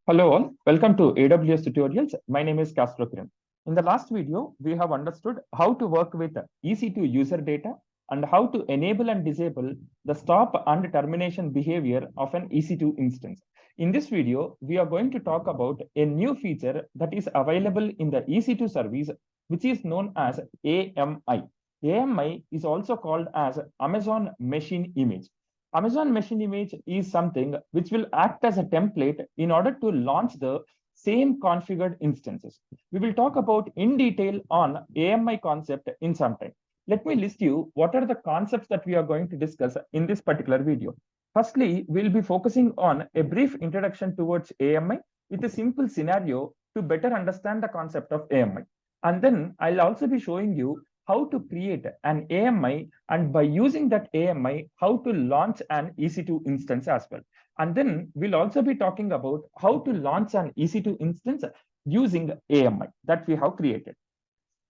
Hello all, welcome to AWS tutorials. My name is Kastro Kiran. In the last video, we have understood how to work with EC2 user data and how to enable and disable the stop and termination behavior of an EC2 instance. In this video, we are going to talk about a new feature that is available in the EC2 service, which is known as AMI. AMI is also called as Amazon Machine Image. Amazon Machine Image is something which will act as a template in order to launch the same configured instances. We will talk about in detail on AMI concept in some time. Let me list you what are the concepts that we are going to discuss in this particular video. Firstly, we'll be focusing on a brief introduction towards AMI with a simple scenario to better understand the concept of AMI. And then I'll also be showing you how to create an AMI, and by using that AMI, how to launch an EC2 instance as well. And then we'll also be talking about how to launch an EC2 instance using AMI that we have created.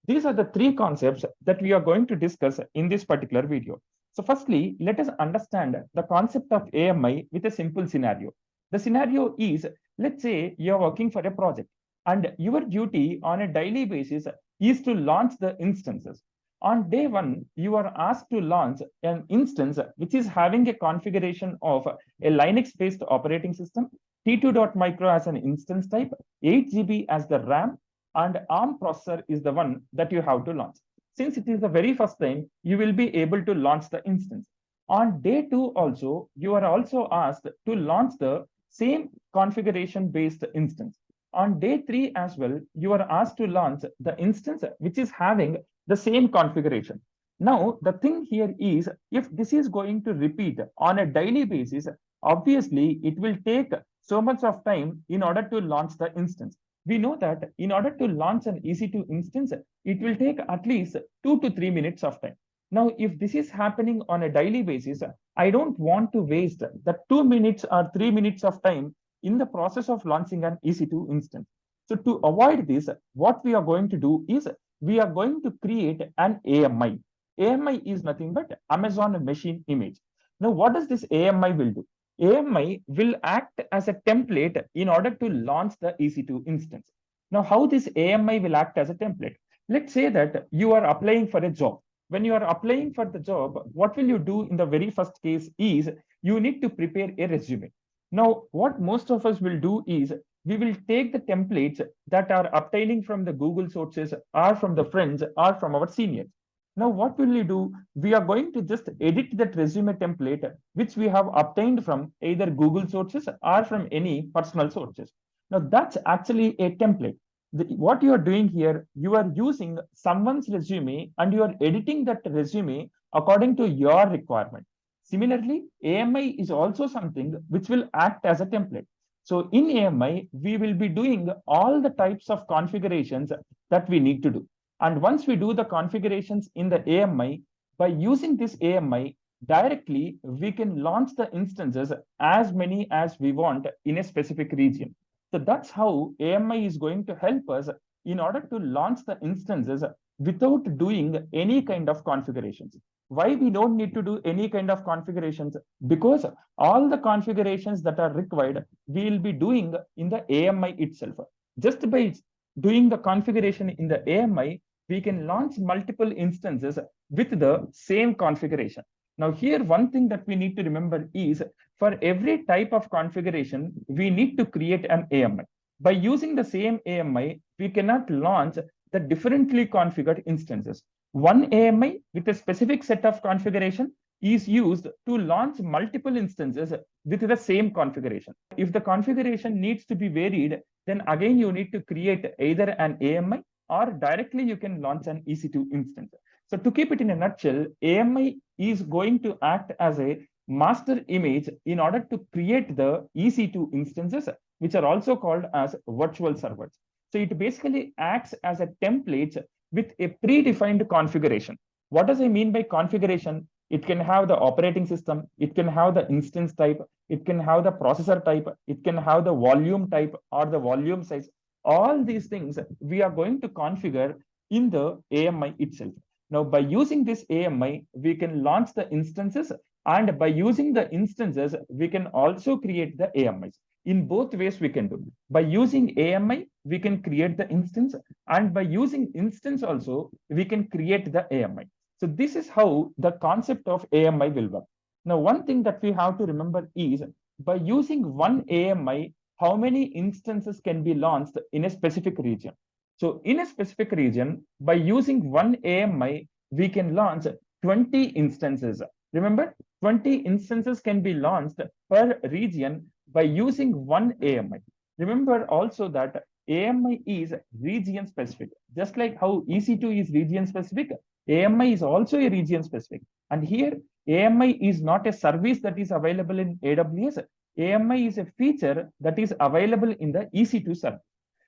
These are the three concepts that we are going to discuss in this particular video. So firstly, let us understand the concept of AMI with a simple scenario. The scenario is, let's say you're working for a project and your duty on a daily basis is to launch the instances. On day one, you are asked to launch an instance which is having a configuration of a Linux-based operating system, T2.micro as an instance type, 8 GB as the RAM, and ARM processor is the one that you have to launch. Since it is the very first time, you will be able to launch the instance. On day two also, you are also asked to launch the same configuration-based instance. On day three as well, you are asked to launch the instance which is having the same configuration. Now, the thing here is, if this is going to repeat on a daily basis, obviously it will take so much of time in order to launch the instance. We know that in order to launch an EC2 instance, it will take at least 2 to 3 minutes of time. Now, if this is happening on a daily basis, I don't want to waste the 2 minutes or 3 minutes of time in the process of launching an EC2 instance. So to avoid this, what we are going to do is we are going to create an AMI. AMI is nothing but Amazon Machine Image. Now, what does this AMI will do? AMI will act as a template in order to launch the EC2 instance. Now, how this AMI will act as a template? Let's say that you are applying for a job. When you are applying for the job, what will you do in the very first case is you need to prepare a resume. Now, what most of us will do is we will take the templates that are obtaining from the Google sources or from the friends or from our seniors. Now, what will we do? We are going to just edit that resume template, which we have obtained from either Google sources or from any personal sources. Now, that's actually a template. What you are doing here, you are using someone's resume and you are editing that resume according to your requirement. Similarly, AMI is also something which will act as a template. So in AMI, we will be doing all the types of configurations that we need to do. And once we do the configurations in the AMI, by using this AMI, directly we can launch the instances as many as we want in a specific region. So that's how AMI is going to help us in order to launch the instances without doing any kind of configurations. Why we don't need to do any kind of configurations? Because all the configurations that are required, we will be doing in the AMI itself. Just by doing the configuration in the AMI, we can launch multiple instances with the same configuration. Now here, one thing that we need to remember is for every type of configuration, we need to create an AMI. By using the same AMI, we cannot launch the differently configured instances. One AMI with a specific set of configuration is used to launch multiple instances with the same configuration. If the configuration needs to be varied, then again you need to create either an AMI or directly you can launch an EC2 instance. So to keep it in a nutshell, AMI is going to act as a master image in order to create the EC2 instances, which are also called as virtual servers. So it basically acts as a template with a predefined configuration. What does I mean by configuration? It can have the operating system, it can have the instance type, it can have the processor type, it can have the volume type or the volume size. All these things we are going to configure in the AMI itself. Now, by using this AMI, we can launch the instances, and by using the instances, we can also create the AMIs. In both ways we can do. By using AMI, we can create the instance, and by using instance also, we can create the AMI. So this is how the concept of AMI will work. Now, one thing that we have to remember is by using one AMI, how many instances can be launched in a specific region. So in a specific region, by using one AMI, we can launch 20 instances. Remember, 20 instances can be launched per region by using one AMI. Remember also that AMI is region specific. Just like how EC2 is region specific, AMI is also a region specific. And here, AMI is not a service that is available in AWS. AMI is a feature that is available in the EC2 service.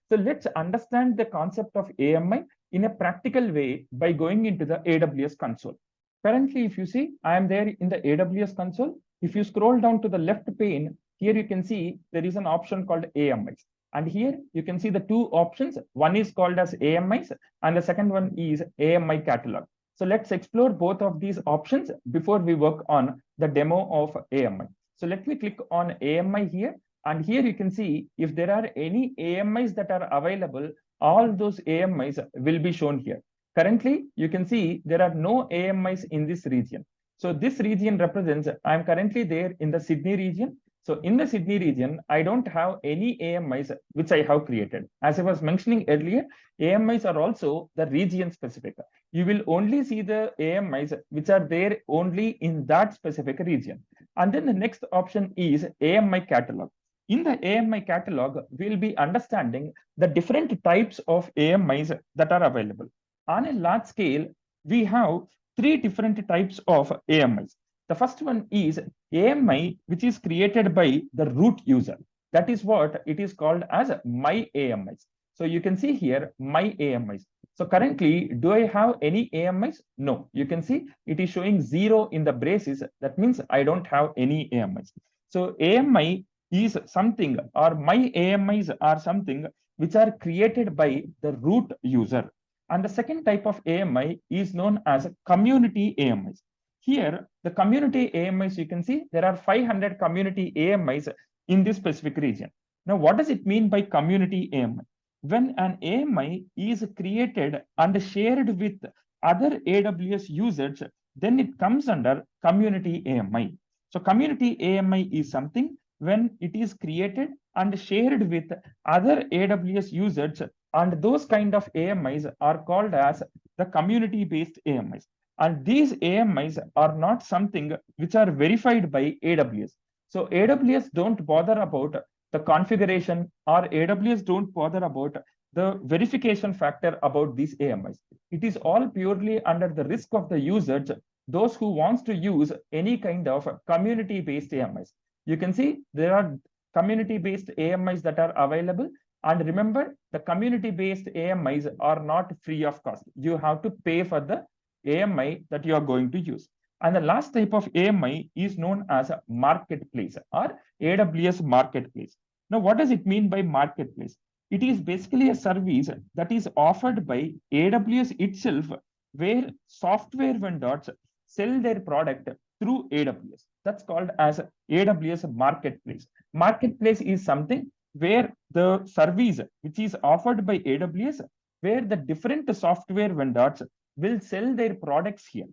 So let's understand the concept of AMI in a practical way by going into the AWS console. Currently, if you see, I am there in the AWS console. If you scroll down to the left pane, here you can see there is an option called AMIs. And here you can see the two options. One is called as AMIs and the second one is AMI catalog. So let's explore both of these options before we work on the demo of AMI. So let me click on AMI here. And here you can see if there are any AMIs that are available, all those AMIs will be shown here. Currently, you can see there are no AMIs in this region. So this region represents, I'm currently there in the Sydney region. So in the Sydney region, I don't have any AMIs which I have created. As I was mentioning earlier, AMIs are also the region specific. You will only see the AMIs which are there only in that specific region. And then the next option is AMI catalog. In the AMI catalog, we'll be understanding the different types of AMIs that are available. On a large scale, we have three different types of AMIs. The first one is AMI, which is created by the root user. That is what it is called as my AMIs. So you can see here, my AMIs. So currently, do I have any AMIs? No, you can see it is showing 0 in the braces. That means I don't have any AMIs. So AMI is something, or my AMIs are something which are created by the root user. And the second type of AMI is known as community AMIs. Here, the community AMIs, you can see there are 500 community AMIs in this specific region. Now, what does it mean by community AMI? When an AMI is created and shared with other AWS users, then it comes under community AMI. So community AMI is something when it is created and shared with other AWS users, and those kind of AMIs are called as the community-based AMIs. And these AMIs are not something which are verified by AWS. So AWS don't bother about the configuration, or AWS don't bother about the verification factor about these AMIs. It is all purely under the risk of the users, those who wants to use any kind of community-based AMIs. You can see there are community-based AMIs that are available. And remember, the community-based AMIs are not free of cost. You have to pay for the AMI that you are going to use. And the last type of AMI is known as a marketplace or AWS marketplace. Now, what does it mean by marketplace? It is basically a service that is offered by AWS itself, where software vendors sell their product through AWS. That's called as AWS marketplace. Marketplace is something where the service which is offered by AWS, where the different software vendors will sell their products here.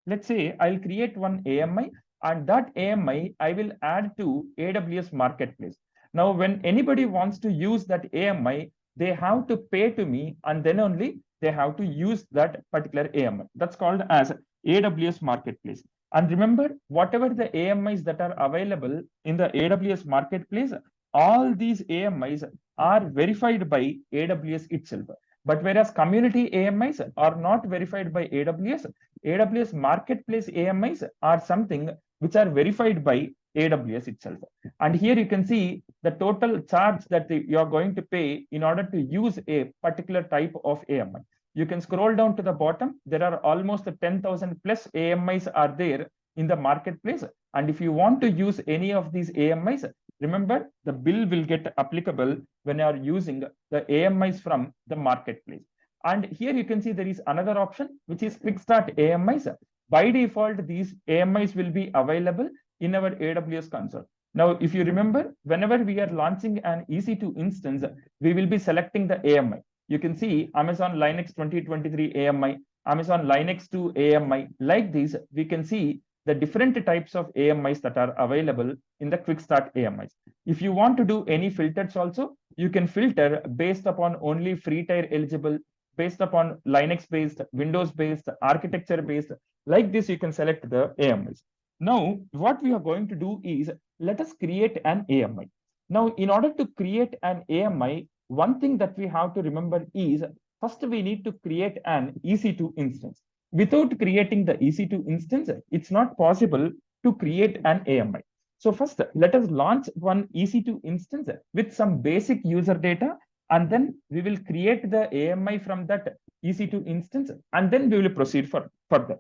Let's say I'll create one AMI, and that AMI I will add to AWS marketplace. Now, when anybody wants to use that AMI, they have to pay to me, and then only they have to use that particular AMI. That's called as AWS marketplace. And remember, whatever the AMIs that are available in the AWS marketplace, all these AMIs are verified by AWS itself. But whereas community AMIs are not verified by AWS, AWS marketplace AMIs are something which are verified by AWS itself. And here you can see the total charge that you are going to pay in order to use a particular type of AMI. You can scroll down to the bottom. There are almost 10,000 plus AMIs are there in the marketplace. And if you want to use any of these AMIs, remember the bill will get applicable when you are using the AMIs from the marketplace. And here you can see there is another option, which is quick start AMIs. By default, these AMIs will be available in our AWS console. Now, if you remember, whenever we are launching an EC2 instance, we will be selecting the AMI. You can see Amazon Linux 2023 AMI, Amazon Linux 2 AMI. Like this, we can see the different types of AMIs that are available in the quick start AMIs. If you want to do any filters also, you can filter based upon only free tier eligible, based upon Linux based, Windows based, architecture based. Like this, you can select the AMIs. Now, what we are going to do is let us create an AMI. Now, in order to create an AMI, one thing that we have to remember is first we need to create an EC2 instance. Without creating the EC2 instance, it's not possible to create an AMI. So first, let us launch one EC2 instance with some basic user data, and then we will create the AMI from that EC2 instance, and then we will proceed further.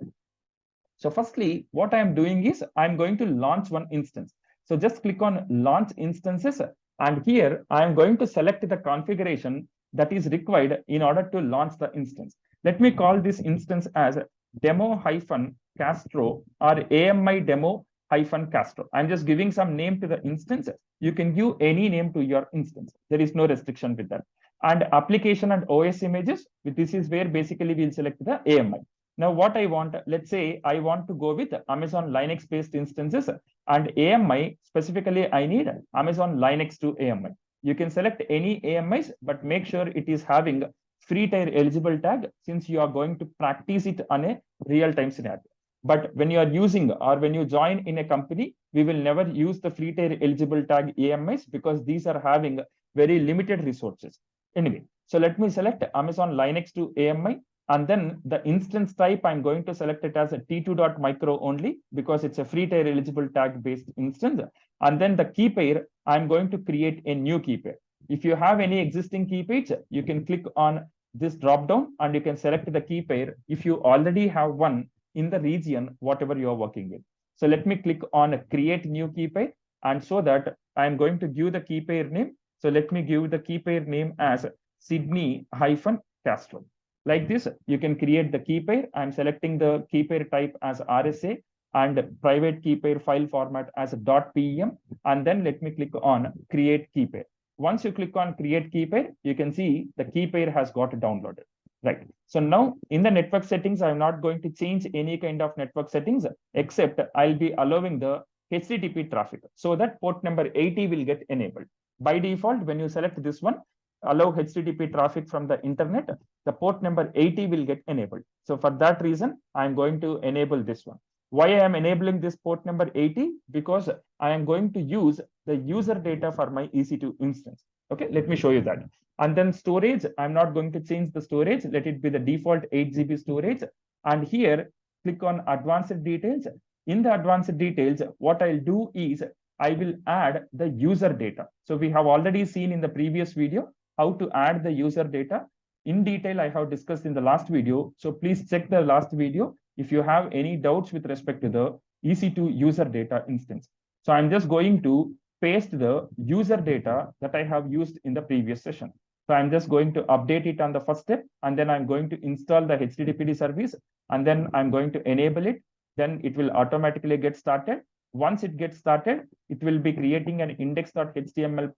So firstly, what I am doing is I'm going to launch one instance. So just click on launch instances, and here I am going to select the configuration that is required in order to launch the instance. Let me call this instance as demo-Castro or AMI demo-Castro. I'm just giving some name to the instance. You can give any name to your instance. There is no restriction with that. And application and OS images, this is where basically we'll select the AMI. Now, what I want, let's say I want to go with Amazon Linux based instances, and AMI, specifically I need Amazon Linux 2 AMI. You can select any AMIs, but make sure it is having free tier eligible tag, since you are going to practice it on a real-time scenario. But when you are using or when you join in a company, we will never use the free tier eligible tag AMIs because these are having very limited resources. Anyway, so let me select Amazon Linux 2 AMI. And then the instance type, I'm going to select it as a t2.micro only because it's a free tier eligible tag based instance. And then the key pair, I'm going to create a new key pair. If you have any existing key pairs, you can click on this drop down and you can select the key pair if you already have one in the region, whatever you're working with. So let me click on create new key pair, and so that I'm going to give the key pair name. So let me give the key pair name as Sydney-Castro. Like this, you can create the key pair. I'm selecting the key pair type as RSA and private key pair file format as .pem. And then let me click on create key pair. Once you click on create key pair, you can see the key pair has got downloaded. Right. So now in the network settings, I'm not going to change any kind of network settings, except I'll be allowing the HTTP traffic so that port number 80 will get enabled. By default, when you select this one, allow HTTP traffic from the internet, the port number 80 will get enabled. So for that reason, I'm going to enable this one. Why I am enabling this port number 80? Because I am going to use the user data for my EC2 instance. Okay, let me show you that. And then storage, I'm not going to change the storage. Let it be the default 8 GB storage. And here, click on advanced details. In the advanced details, what I'll do is I will add the user data. So we have already seen in the previous video how to add the user data. In detail, I have discussed in the last video. So please check the last video if you have any doubts with respect to the EC2 user data instance. So I'm just going to paste the user data that I have used in the previous session. So I'm just going to update it on the first step, and then I'm going to install the HTTPD service, and then I'm going to enable it. Then it will automatically get started. Once it gets started, it will be creating an index.html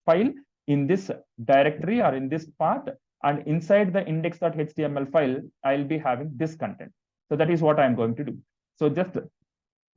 file in this directory or in this path, and inside the index.html file, I'll be having this content. So that is what I'm going to do. So just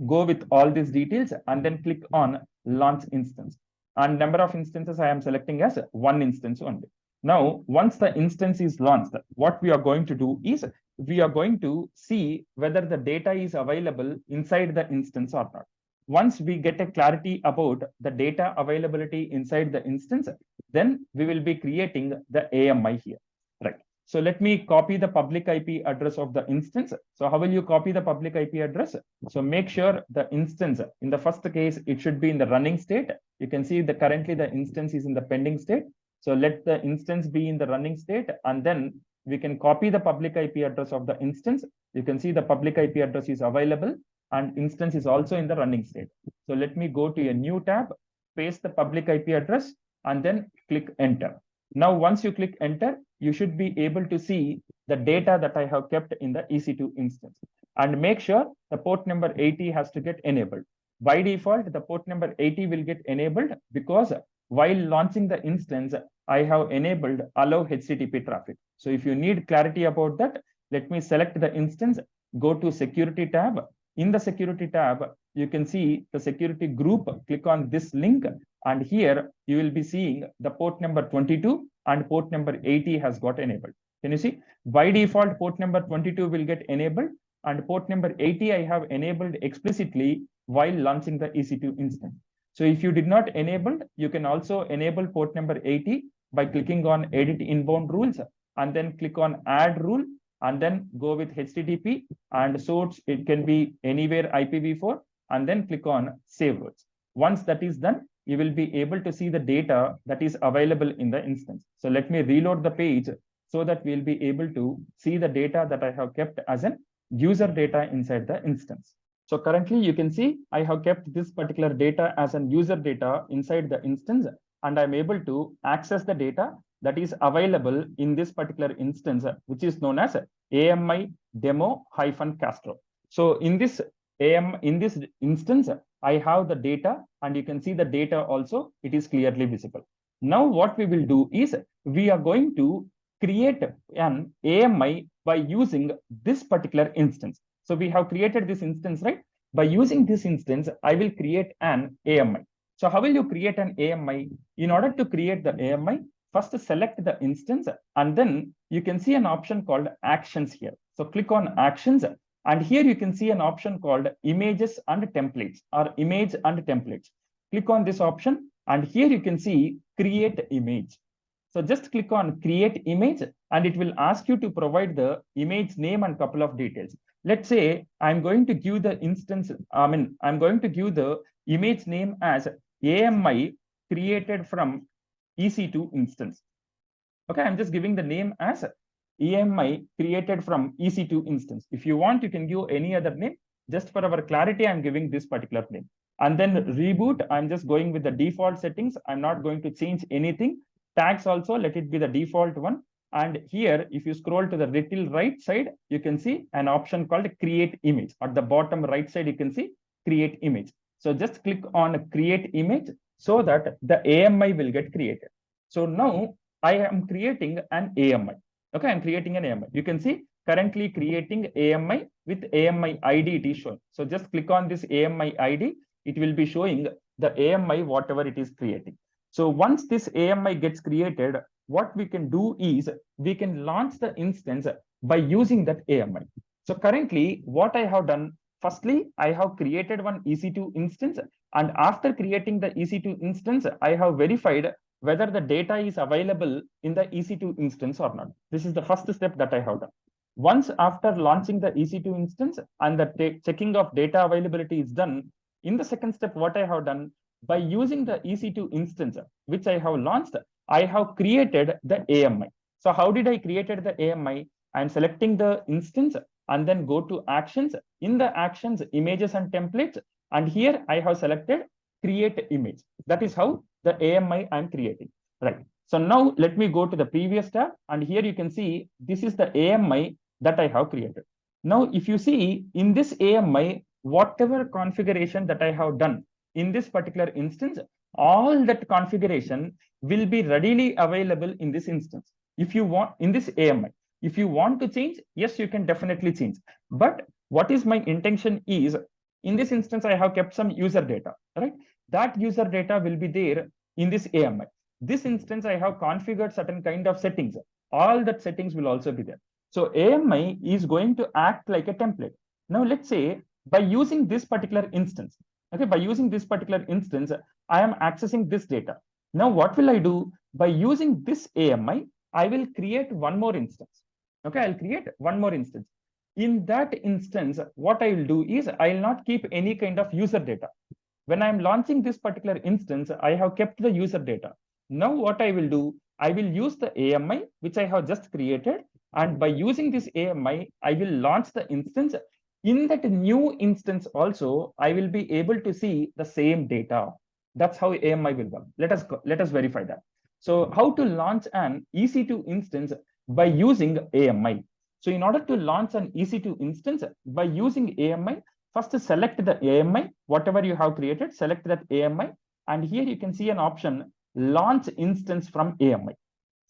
go with all these details and then click on launch instance. And number of instances I am selecting as one instance only. Now, once the instance is launched, what we are going to do is we are going to see whether the data is available inside the instance or not. Once we get a clarity about the data availability inside the instance, then we will be creating the AMI here, right? So let me copy the public IP address of the instance. So how will you copy the public IP address? So make sure the instance, in the first case, it should be in the running state. You can see that currently the instance is in the pending state. So let the instance be in the running state, and then we can copy the public IP address of the instance. You can see the public IP address is available, and instance is also in the running state. So let me go to a new tab, paste the public IP address, and then click enter. Now, once you click enter, you should be able to see the data that I have kept in the EC2 instance. And make sure the port number 80 has to get enabled. by default, the port number 80 will get enabled because while launching the instance, I have enabled allow HTTP traffic. So if you need clarity about that, let me select the instance, go to security tab. In the security tab, you can see the security group, click on this link, and here you will be seeing the port number 22 and port number 80 has got enabled. Can you see? By default, port number 22 will get enabled, and port number 80 I have enabled explicitly while launching the EC2 instance. So if you did not enable, you can also enable port number 80 by clicking on edit inbound rules and then click on add rule and then go with HTTP and source. It can be anywhere IPv4 and then click on save rules. Once that is done, you will be able to see the data that is available in the instance. So let me reload the page so that we'll be able to see the data that I have kept as an user data inside the instance. So currently you can see I have kept this particular data as an user data inside the instance, and I'm able to access the data that is available in this particular instance, which is known as AMI demo-Castro. So in this instance, I have the data, and you can see the data also, it is clearly visible. Now what we will do is we are going to create an AMI by using this particular instance. So we have created this instance, right? By using this instance, I will create an AMI. So how will you create an AMI? In order to create the AMI, first select the instance, and then you can see an option called actions here. So click on actions, and here you can see an option called images and templates or image and templates. Click on this option, and here you can see create image. So just click on create image, and it will ask you to provide the image name and couple of details. Let's say I'm going to give the instance, I'm going to give the image name as AMI created from EC2 instance. Okay, I'm just giving the name as AMI created from EC2 instance. If you want, you can give any other name. Just for our clarity, I'm giving this particular name. And then reboot, I'm just going with the default settings. I'm not going to change anything. Tags also, let it be the default one. And here, if you scroll to the little right side, you can see an option called create image. At the bottom right side, you can see create image. So just click on create image so that the AMI will get created. So now I am creating an AMI. Okay, I'm creating an AMI. You can see currently creating AMI with AMI ID it is showing. So just click on this AMI ID. It will be showing the AMI, whatever it is creating. So once this AMI gets created, what we can do is we can launch the instance by using that AMI. So currently what I have done, firstly, I have created one EC2 instance, and after creating the EC2 instance, I have verified whether the data is available in the EC2 instance or not. This is the first step that I have done. Once after launching the EC2 instance and the checking of data availability is done, in the second step, what I have done, by using the EC2 instance, which I have launched, I have created the AMI. So how did I created the AMI? I'm selecting the instance and then go to actions. In the actions, images and templates. And here I have selected create image. That is how the AMI I'm creating, right? So now let me go to the previous tab. And here you can see, this is the AMI that I have created. Now, if you see in this AMI, whatever configuration that I have done in this particular instance, all that configuration will be readily available in this instance. If you want in this AMI, if you want to change, yes, you can definitely change. But what is my intention is, in this instance, I have kept some user data, right? That user data will be there in this AMI. This instance, I have configured certain kind of settings. All that settings will also be there. So AMI is going to act like a template. Now, let's say by using this particular instance, okay, by using this particular instance, I am accessing this data. Now, what will I do? By using this AMI, I will create one more instance. Okay, I'll create one more instance. In that instance, what I will do is I will not keep any kind of user data. When I'm launching this particular instance, I have kept the user data. Now, what I will do, I will use the AMI, which I have just created. And by using this AMI, I will launch the instance. In that new instance also, I will be able to see the same data. That's how AMI will work. Let us verify that. So how to launch an EC2 instance by using AMI? So in order to launch an EC2 instance by using AMI, First, select the AMI, whatever you have created, select that AMI. And here you can see an option, launch instance from AMI.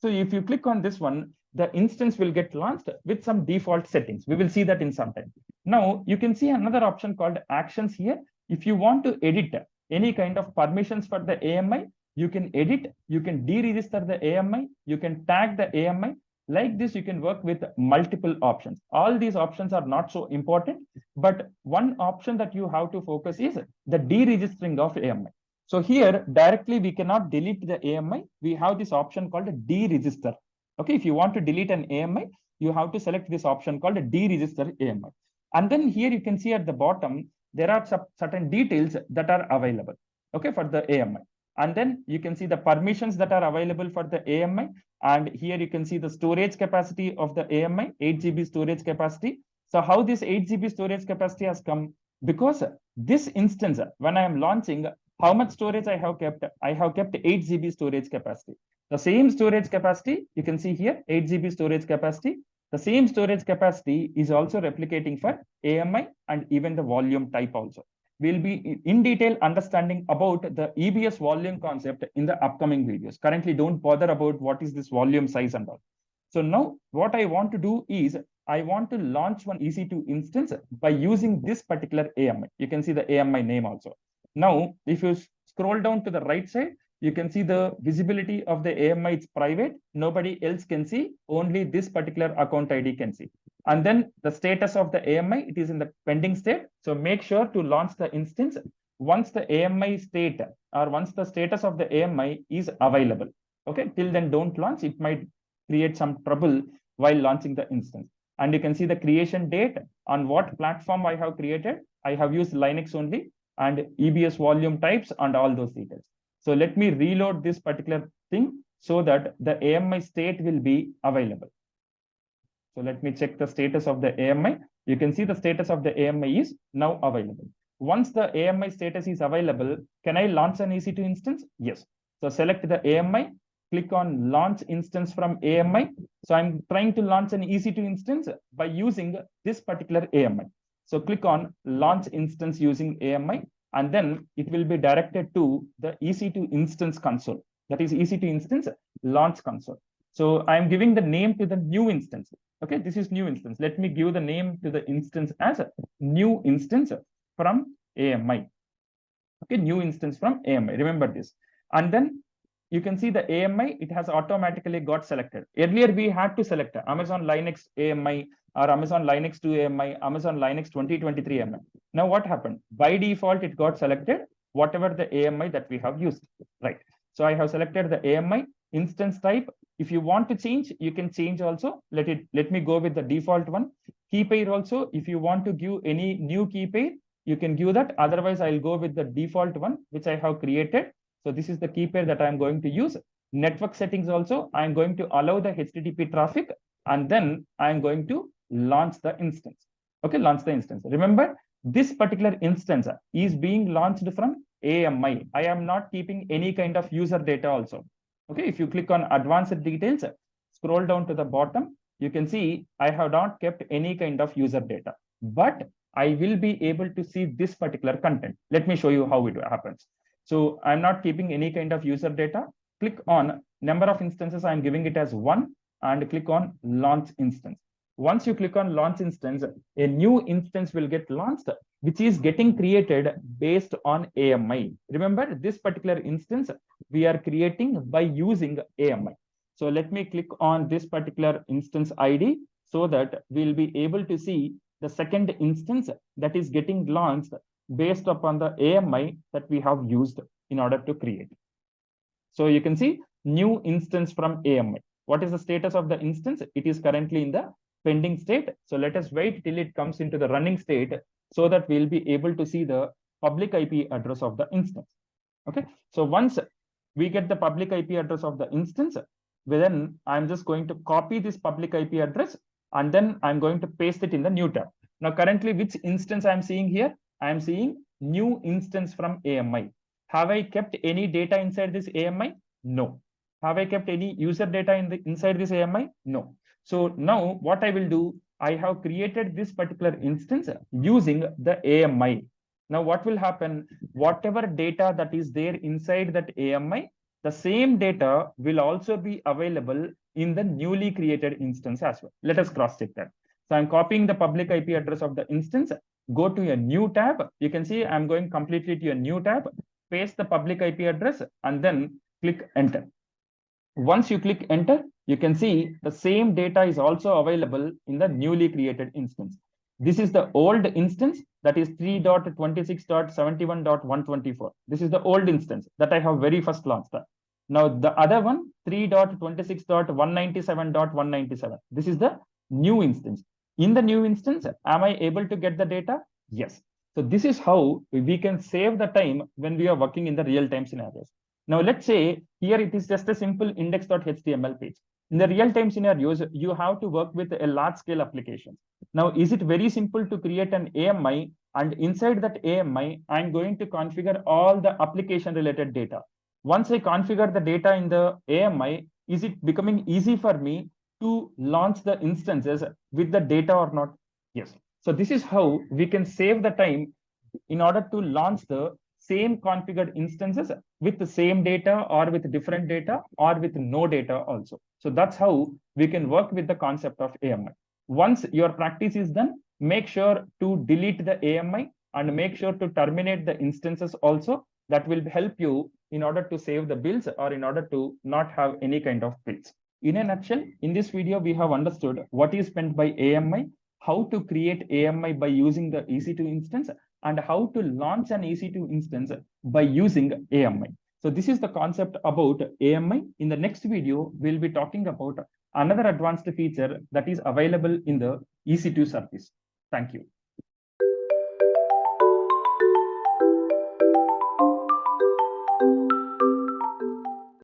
So if you click on this one, the instance will get launched with some default settings. We will see that in some time. Now you can see another option called actions here. If you want to edit any kind of permissions for the AMI, you can edit, you can deregister the AMI, you can tag the AMI. Like this, you can work with multiple options. All these options are not so important, but one option that you have to focus is the deregistering of AMI. So here directly we cannot delete the AMI. We have this option called deregister. Okay, if you want to delete an AMI, you have to select this option called deregister AMI. And then here you can see at the bottom, there are some certain details that are available, okay, for the AMI. And then you can see the permissions that are available for the AMI. And here you can see the storage capacity of the AMI, 8 GB storage capacity. So how this 8 GB storage capacity has come? Because this instance, when I am launching, how much storage I have kept? I have kept 8 GB storage capacity. The same storage capacity, you can see here, 8 GB storage capacity. The same storage capacity is also replicating for AMI and even the volume type also. We'll be in detail understanding about the EBS volume concept in the upcoming videos. Currently, don't bother about what is this volume size and all. So now what I want to do is I want to launch one EC2 instance by using this particular AMI. You can see the AMI name also. Now, if you scroll down to the right side, you can see the visibility of the AMI. It's private. Nobody else can see. Only this particular account ID can see. And then the status of the AMI, it is in the pending state. So make sure to launch the instance once the AMI state or once the status of the AMI is available. Okay, till then don't launch. It might create some trouble while launching the instance. And you can see the creation date, on what platform I have created. I have used Linux only, and EBS volume types and all those details. So let me reload this particular thing so that the AMI state will be available. So let me check the status of the AMI. You can see the status of the AMI is now available. Once the AMI status is available, can I launch an EC2 instance? Yes. So select the AMI, click on launch instance from AMI. So I'm trying to launch an EC2 instance by using this particular AMI. So click on launch instance using AMI, and then it will be directed to the EC2 instance console. That is EC2 instance launch console. So I'm giving the name to the new instance. Okay, this is new instance. Let me give the name to the instance as a new instance from AMI. Okay, new instance from AMI. Remember this. And then you can see the AMI, it has automatically got selected. Earlier, we had to select Amazon Linux AMI or Amazon Linux 2 AMI, Amazon Linux 2023 AMI. Now, what happened? By default, it got selected whatever the AMI that we have used, right? So I have selected the AMI instance type. If you want to change, you can change also. Let me go with the default one. Key pair also, if you want to give any new key pair, you can give that. Otherwise, I'll go with the default one, which I have created. So this is the key pair that I'm going to use. Network settings also, I'm going to allow the HTTP traffic, and then I'm going to launch the instance. Okay, launch the instance. Remember, this particular instance is being launched from AMI. I am not keeping any kind of user data also. Okay, if you click on advanced details, scroll down to the bottom, you can see I have not kept any kind of user data, but I will be able to see this particular content. Let me show you how it happens. So I'm not keeping any kind of user data. Click on number of instances. I'm giving it as 1, and click on launch instance. Once you click on launch instance, a new instance will get launched, which is getting created based on AMI. Remember, this particular instance we are creating by using AMI. So let me click on this particular instance ID so that we'll be able to see the second instance that is getting launched based upon the AMI that we have used in order to create. So you can see new instance from AMI. What is the status of the instance? It is currently in the pending state. So let us wait till it comes into the running state so that we'll be able to see the public IP address of the instance. Okay. So once we get the public IP address of the instance, then I'm just going to copy this public IP address, and then I'm going to paste it in the new tab. Now, currently, which instance I'm seeing here? I'm seeing new instance from AMI. Have I kept any data inside this AMI? No. Have I kept any user data inside this AMI? No. So now what I will do, I have created this particular instance using the AMI. Now, what will happen? Whatever data that is there inside that AMI, the same data will also be available in the newly created instance as well. Let us cross check that. So I'm copying the public IP address of the instance, go to a new tab. You can see I'm going completely to a new tab, paste the public IP address, and then click enter. Once you click enter, you can see the same data is also available in the newly created instance. This is the old instance, that is 3.26.71.124. This is the old instance that I have very first launched. Now the other one, 3.26.197.197. This is the new instance. In the new instance, am I able to get the data? Yes. So this is how we can save the time when we are working in the real-time scenarios. Now, let's say here it is just a simple index.html page. In the real-time scenarios, you have to work with a large-scale application. Now, is it very simple to create an AMI, and inside that AMI, I'm going to configure all the application-related data. Once I configure the data in the AMI, is it becoming easy for me to launch the instances with the data or not? Yes. So this is how we can save the time in order to launch the same configured instances with the same data or with different data or with no data also. So that's how we can work with the concept of AMI. Once your practice is done, make sure to delete the AMI and make sure to terminate the instances also. That will help you in order to save the bills or in order to not have any kind of bills. In a nutshell, in this video, we have understood what is meant by AMI, how to create AMI by using the EC2 instance, and how to launch an EC2 instance by using AMI. So this is the concept about AMI. In the next video, we'll be talking about another advanced feature that is available in the EC2 service. Thank you.